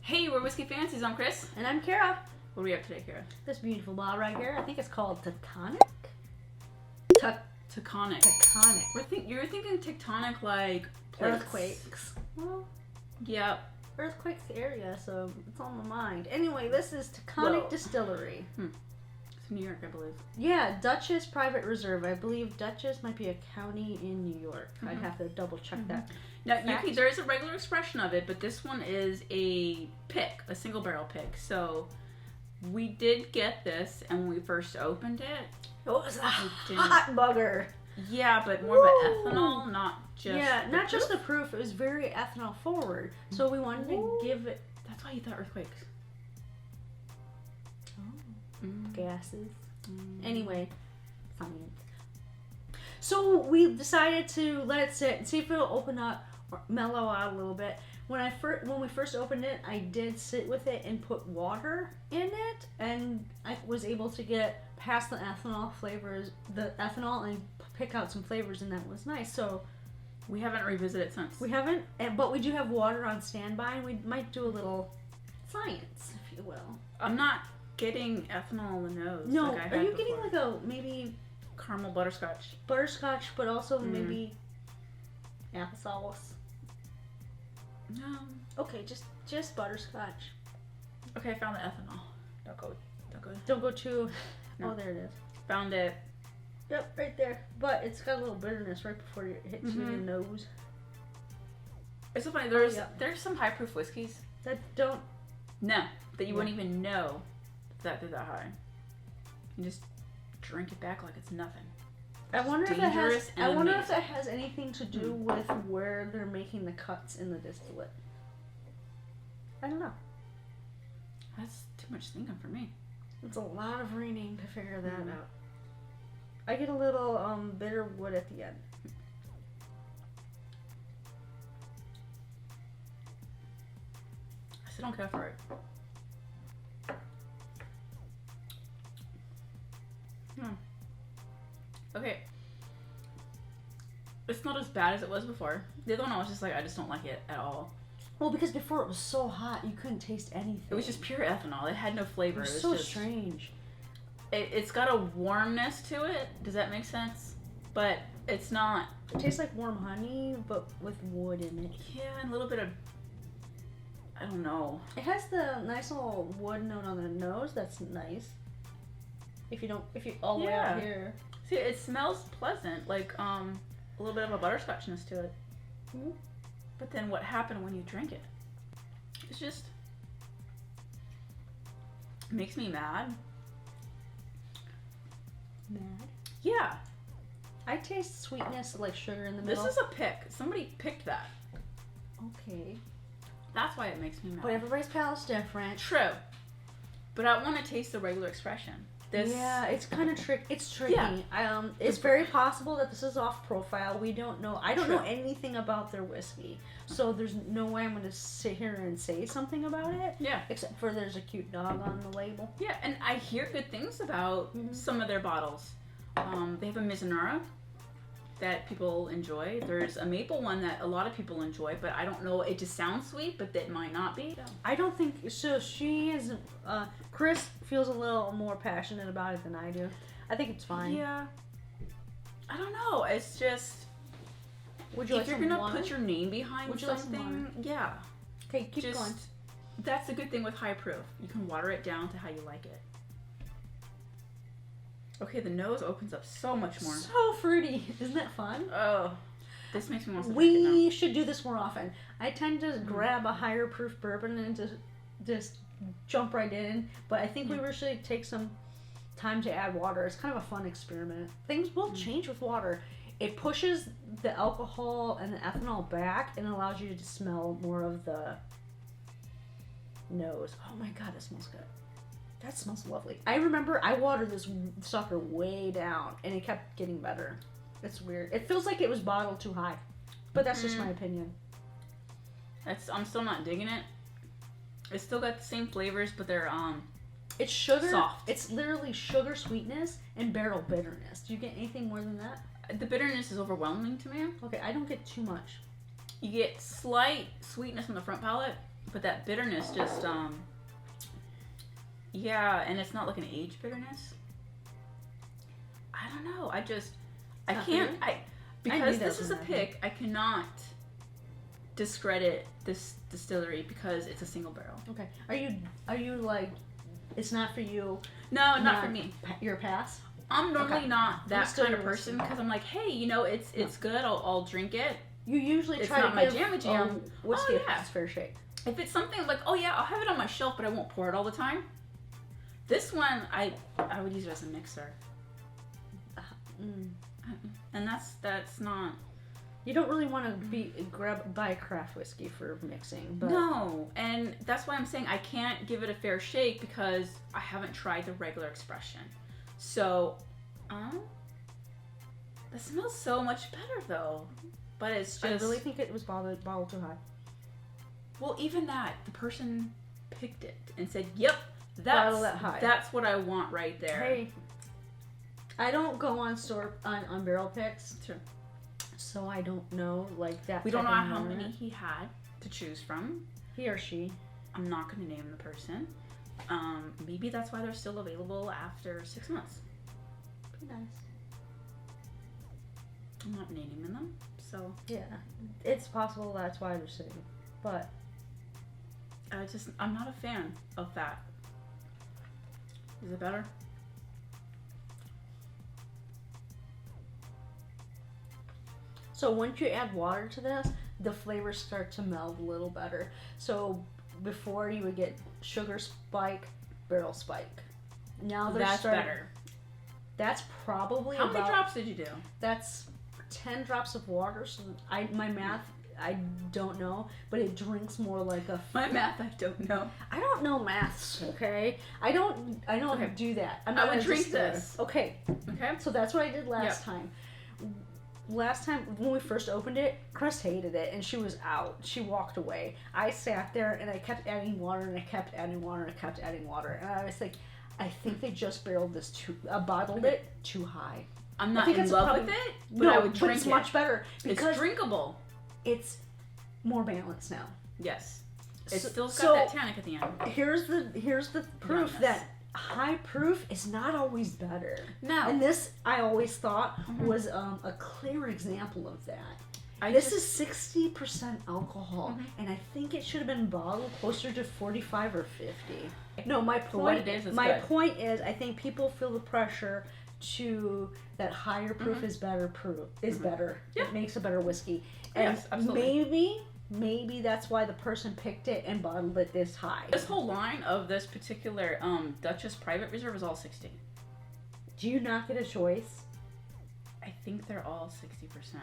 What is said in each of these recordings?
Hey, we're Whiskey Fancies. I'm Chris. And I'm Kara. What do we have today, Kara? This beautiful bottle right here, I think it's called Taconic. Taconic. Taconic. You're thinking tectonic like plates. Earthquakes. Well, Yep. earthquakes area, so it's on my mind. Anyway, this is Taconic Distillery. It's New York, I believe. Yeah, Dutchess Private Reserve. I believe Dutchess might be a county in New York. I'd have to double check that. Now, there is a regular expression of it, but this one is a pick, a single barrel pick. So we did get this, and when we first opened it, It was a hot bugger. Yeah, but more of an ethanol, not just not just the proof. It was very ethanol forward. So we wanted to give it. That's why you thought earthquakes. Gases. Anyway, science. So we decided to let it sit and see if it'll open up or mellow out a little bit. When we first opened it, I did sit with it and put water in it, and I was able to get past the ethanol flavors, and pick out some flavors, and that was nice. So we haven't revisited since. We haven't, but we do have water on standby, and we might do a little science, if you will. I'm not getting ethanol in the nose. No, like I are had you before. getting like a maybe Caramel butterscotch, but also maybe applesauce? No. Okay, just butterscotch. Okay, I found the ethanol. Don't go too. No. Oh, there it is. Found it. Yep, right there. But it's got a little bitterness right before it hits you in the nose. It's so funny. There's some high proof whiskeys That you wouldn't even know that they're that high. You just drink it back like it's nothing. I wonder if dangerous that has anything to do with where they're making the cuts in the distillate. I don't know. That's too much thinking for me. It's a lot of reading to figure that out. I get a little bitter wood at the end. I still don't care for it. Okay. It's not as bad as it was before. The other one I was just like, I just don't like it at all. Well, because before it was so hot, you couldn't taste anything. It was just pure ethanol. It had no flavor. It was so strange. It's got a warmness to it. Does that make sense? But it's not. It tastes like warm honey, but with wood in it. Yeah, and a little bit of. I don't know. It has the nice little wood note on the nose. That's nice. If you all the way out here. See, it smells pleasant, like a little bit of a butterscotchness to it. Mm-hmm. But then what happened when you drink it? It's just it makes me mad. Mad? Yeah. I taste sweetness like sugar in the middle. This is a pick. Somebody picked that. Okay. That's why it makes me mad. But everybody's palate's different. True. But I want to taste the regular expression. Yeah, it's kind of It's tricky. Yeah. It's very possible that this is off profile. We don't know. I don't know anything about their whiskey, so there's no way I'm going to sit here and say something about it. Yeah. Except for there's a cute dog on the label. Yeah, and I hear good things about some of their bottles. They have a Mizunara that people enjoy. There's a maple one that a lot of people enjoy, but I don't know. It just sounds sweet, but that might not be. I don't think so. She is. Chris feels a little more passionate about it than I do. I think it's fine. Yeah. I don't know. It's just. Would you if you're gonna put your name behind something, yeah. Okay, keep going. That's a good thing with high proof. You can water it down to how you like it. Okay, the nose opens up so much more. So fruity. Isn't that fun? Oh, this makes me want to drink it now. We should do this more often. I tend to grab a higher proof bourbon and just jump right in. But I think we should take some time to add water. It's kind of a fun experiment. Things will change with water. It pushes the alcohol and the ethanol back and allows you to smell more of the nose. Oh my god, that smells good. That smells lovely. I remember I watered this sucker way down, and it kept getting better. It's weird. It feels like it was bottled too high, but that's just my opinion. I'm still not digging it. It's still got the same flavors, but they're it's sugar. Soft. It's literally sugar sweetness and barrel bitterness. Do you get anything more than that? The bitterness is overwhelming to me. Okay, I don't get too much. You get slight sweetness on the front palate, but that bitterness just yeah, and it's not like an age bitterness. I don't know. I can't. Because this is a pick. I cannot discredit this distillery because it's a single barrel. Okay. Are you like, it's not for you? No, not for me. Your pass? I'm normally not that kind of person because I'm like, hey, it's good. I'll drink it. You usually it's try not to my give jam. whiskey a fair shake. If it's something like, oh yeah, I'll have it on my shelf, but I won't pour it all the time. This one, I would use it as a mixer. And that's not. You don't really want to buy a craft whiskey for mixing, but no, and that's why I'm saying I can't give it a fair shake because I haven't tried the regular expression. So, that smells so much better though. But it's just. I really think it was bottled too high. Well, even that, the person picked it and said, "Yep, that's what I want right there." Hey, I don't go on barrel picks. Sure. So I don't know like that. We don't know how many he had to choose from. He or she. I'm not going to name the person. Maybe that's why they're still available after 6 months. Pretty nice. I'm not naming them, so yeah, it's possible that's why they're sitting, but I'm not a fan of that. Is it better? So once you add water to this, the flavors start to meld a little better. So before you would get sugar spike, barrel spike. Now that's better. That's probably how many drops did you do? That's 10 drops of water. So my math, I don't know, but it drinks more like a. My math, I don't know. I don't know maths. Okay, I don't okay. do that. I would drink this. Okay. Okay. So that's what I did last time. Last time when we first opened it, Chris hated it and she was out. She walked away. I sat there and I kept adding water and I kept adding water and I kept adding water. And I was like, I think they just bottled it too high. I'm not in love with it, but I would drink it. It's much better because it's drinkable. It's more balanced now. Yes. It's still got that tannic at the end. Here's the proof that high proof is not always better. No. And this, I always thought, was a clear example of that. This is 60% alcohol, and I think it should have been bottled closer to 45 or 50. No, my point is, I think people feel the pressure to that higher proof is better. Yeah. It makes a better whiskey. And yes, absolutely. Maybe that's why the person picked it and bottled it this high. This whole line of this particular Duchess Private Reserve is all 60. Do you not get a choice? I think they're all 60%.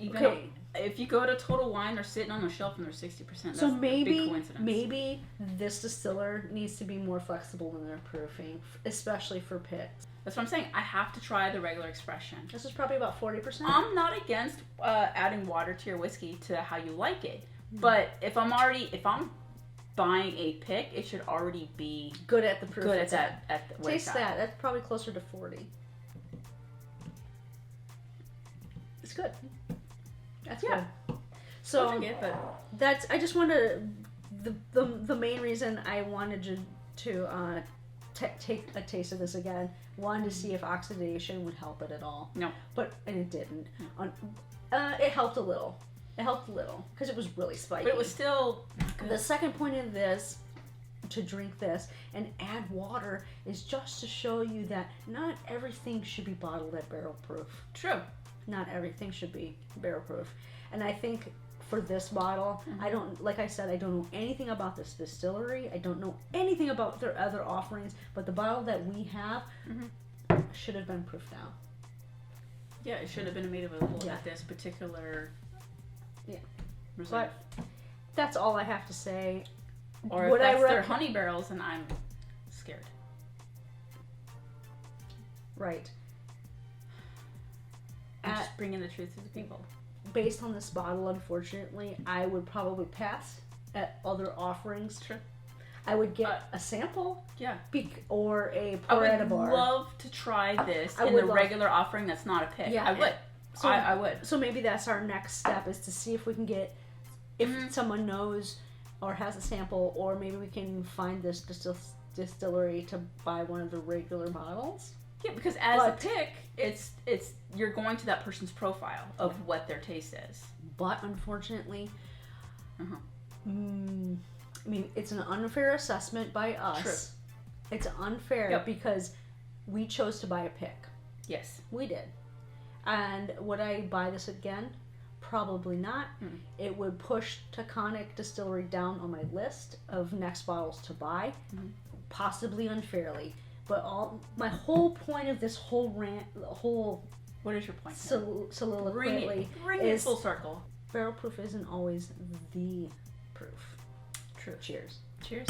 Even if you go to Total Wine, they're sitting on the shelf and they're 60%. That's so a big coincidence. Maybe this distiller needs to be more flexible in their proofing, especially for pits. That's what I'm saying. I have to try the regular expression. This is probably about 40%. I'm not against adding water to your whiskey to how you like it, but if I'm buying a pick, it should already be good at the proof. Good at that. At the taste that. That's probably closer to 40. It's good. That's good. So I just wanted the main reason I wanted to take a taste of this again. Wanted to see if oxidation would help it at all. No, and it didn't. It helped a little. It helped a little because it was really spicy. But it was still good. The second point of this, to drink this and add water, is just to show you that not everything should be bottled at barrel proof. True. Not everything should be barrel proof. And I think for this bottle, I don't know anything about this distillery. I don't know anything about their other offerings, but the bottle that we have should have been proofed out. Yeah, it should have been made available at this particular reserve. But that's all I have to say. Or if that's their honey barrels, and I'm scared. Right. I'm just bringing the truth to the people. Based on this bottle, unfortunately, I would probably pass at other offerings. Sure. I would get a sample. Yeah. Or a pour at a bar. I would love to try this in the regular offering that's not a pick. Yeah. I would. So, I would. So maybe that's our next step, is to see if we can get, if someone knows or has a sample, or maybe we can find this distillery to buy one of the regular bottles. Yeah, because as a pick, it's you're going to that person's profile of what their taste is. But unfortunately, I mean, it's an unfair assessment by us. True. It's unfair because we chose to buy a pick. Yes. We did. And would I buy this again? Probably not. It would push Taconic Distillery down on my list of next bottles to buy, possibly unfairly. But my whole point of this whole rant, what is your point? Soliloquy bring it full circle. Barrel proof isn't always the proof. True. Cheers. Cheers.